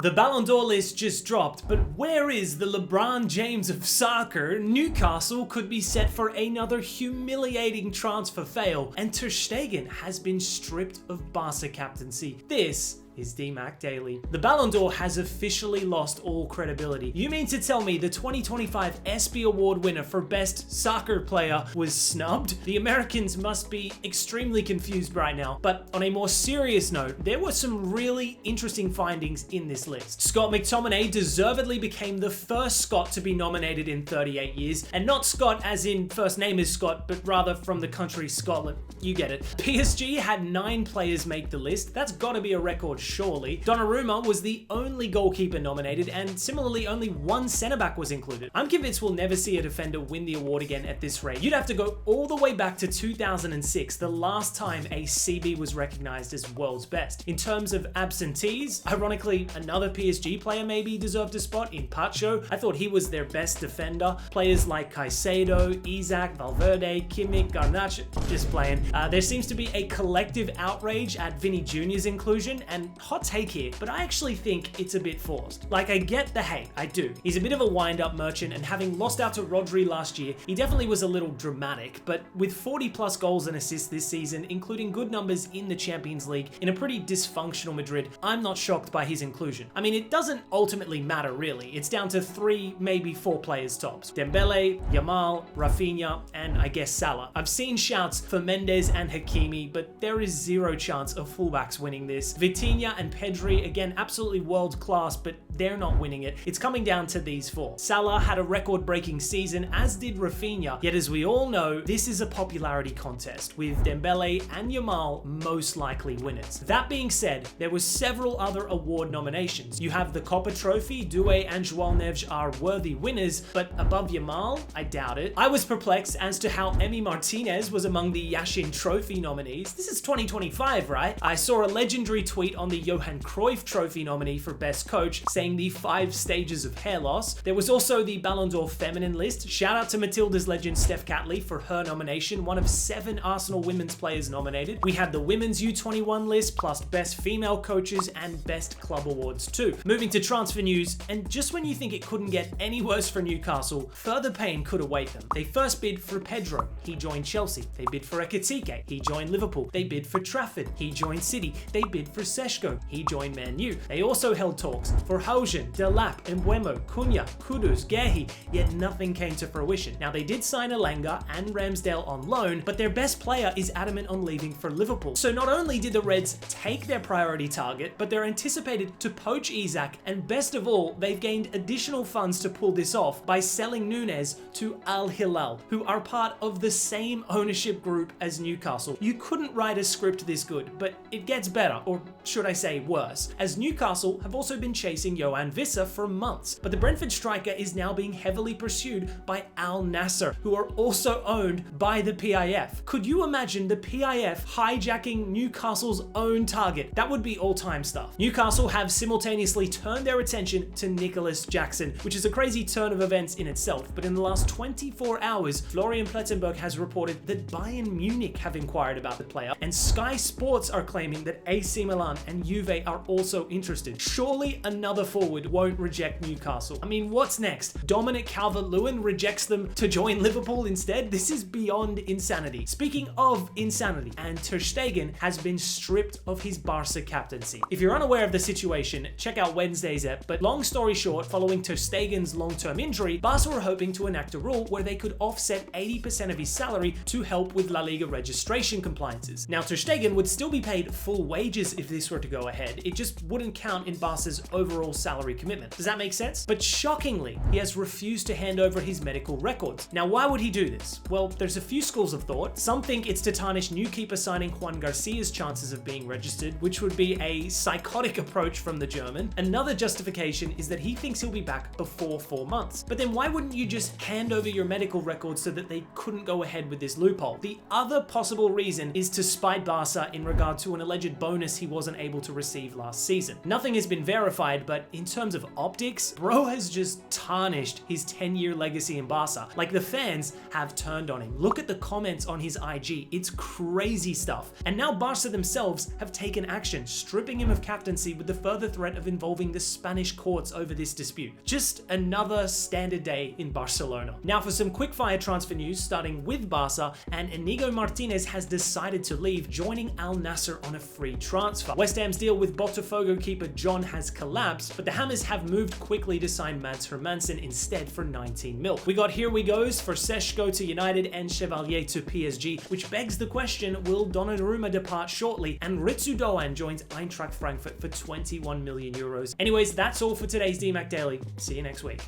The Ballon d'Or list just dropped, but where is the LeBron James of soccer? Newcastle could be set for another humiliating transfer fail, and Ter Stegen has been stripped of Barca captaincy. This is DMAC Daily. The Ballon d'Or has officially lost all credibility. You mean to tell me the 2025 ESPY Award winner for Best Soccer Player was snubbed? The Americans must be extremely confused right now, but on a more serious note, there were some really interesting findings in this list. Scott McTominay deservedly became the first Scot to be nominated in 38 years, and not Scott as in first name is Scott, but rather from the country Scotland. You get it. PSG had 9 players make the list. That's gotta be a record, surely. Donnarumma was the only goalkeeper nominated, and similarly only 1 centre-back was included. I'm convinced we'll never see a defender win the award again at this rate. You'd have to go all the way back to 2006, the last time a CB was recognised as world's best. In terms of absentees, ironically, another PSG player maybe deserved a spot in Pacho. I thought he was their best defender. Players like Caicedo, Isaac, Valverde, Kimmich, Garnacho, just playing. There seems to be a collective outrage at Vinny Jr.'s inclusion, and hot take here, but I actually think it's a bit forced. Like, I get the hate, I do. He's a bit of a wind-up merchant, and having lost out to Rodri last year, he definitely was a little dramatic, but with 40 plus goals and assists this season, including good numbers in the Champions League, in a pretty dysfunctional Madrid, I'm not shocked by his inclusion. I mean, it doesn't ultimately matter really. It's down to 3, maybe 4 players tops. Dembele, Yamal, Rafinha, and I guess Salah. I've seen shouts for Mendes and Hakimi, but there is zero chance of fullbacks winning this. Vitinha and Pedri, again, absolutely world class, but they're not winning it. It's coming down to these 4. Salah had a record-breaking season, as did Rafinha, yet as we all know, this is a popularity contest, with Dembele and Yamal most likely winners. That being said, there were several other award nominations. You have the Copa Trophy, Doué and João Neves are worthy winners, but above Yamal, I doubt it. I was perplexed as to how Emi Martinez was among the Yashin Trophy nominees. This is 2025, right? I saw a legendary tweet on the Johan Cruyff Trophy nominee for Best Coach saying the 5 stages of hair loss. There was also the Ballon d'Or feminine list. Shout out to Matilda's legend Steph Catley for her nomination, one of 7 Arsenal women's players nominated. We had the women's U21 list, plus Best Female Coaches and Best Club Awards too. Moving to transfer news, and just when you think it couldn't get any worse for Newcastle, further pain could await them. They first bid for Pedro. He joined Chelsea. They bid for Ekitike. He joined Liverpool. They bid for Trafford. He joined City. They bid for Seshko. He joined Man U. They also held talks for Haugen, Delap, Mbeumo, Cunha, Kudus, Gehi, yet nothing came to fruition. Now they did sign Alenga and Ramsdale on loan, but their best player is adamant on leaving for Liverpool. So not only did the Reds take their priority target, but they're anticipated to poach Isaac, and best of all, they've gained additional funds to pull this off by selling Nunez to Al Hilal, who are part of the same ownership group as Newcastle. You couldn't write a script this good, but it gets better, or should I say worse, as Newcastle have also been chasing Yohan Wissa for months, but the Brentford striker is now being heavily pursued by Al Nassr, who are also owned by the PIF. Could you imagine the PIF hijacking Newcastle's own target? That would be all-time stuff. Newcastle have simultaneously turned their attention to Nicholas Jackson, which is a crazy turn of events in itself, but in the last 24 hours, Florian Plettenberg has reported that Bayern Munich have inquired about the player, and Sky Sports are claiming that AC Milan and Juve are also interested. Surely another forward won't reject Newcastle. I mean, what's next? Dominic Calvert-Lewin rejects them to join Liverpool instead? This is beyond insanity. Speaking of insanity, and Ter Stegen has been stripped of his Barca captaincy. If you're unaware of the situation, check out Wednesday's ep, but long story short, following Ter Stegen's long-term injury, Barca were hoping to enact a rule where they could offset 80% of his salary to help with La Liga registration compliances. Now, Ter Stegen would still be paid full wages if this were to go ahead. It just wouldn't count in Barca's overall salary commitment. Does that make sense? But shockingly, he has refused to hand over his medical records. Now, why would he do this? Well, there's a few schools of thought. Some think it's to tarnish new keeper signing Juan Garcia's chances of being registered, which would be a psychotic approach from the German. Another justification is that he thinks he'll be back before 4 months. But then why wouldn't you just hand over your medical records so that they couldn't go ahead with this loophole? The other possible reason is to spite Barca in regard to an alleged bonus he wasn't able able to receive last season. Nothing has been verified, but in terms of optics, bro has just tarnished his 10-year legacy in Barca. Like, the fans have turned on him. Look at the comments on his IG, it's crazy stuff. And now Barca themselves have taken action, stripping him of captaincy with the further threat of involving the Spanish courts over this dispute. Just another standard day in Barcelona. Now for some quickfire transfer news, starting with Barca, and Inigo Martinez has decided to leave, joining Al Nassr on a free transfer. West Ham's deal with Botafogo keeper John has collapsed, but the Hammers have moved quickly to sign Mads Hermansen instead for 19 mil. We got Here We Goes for Seshko to United and Chevalier to PSG, which begs the question, will Donnarumma depart shortly? And Ritsu Doan joins Eintracht Frankfurt for 21 million euros. Anyways, that's all for today's DMAC Daily. See you next week.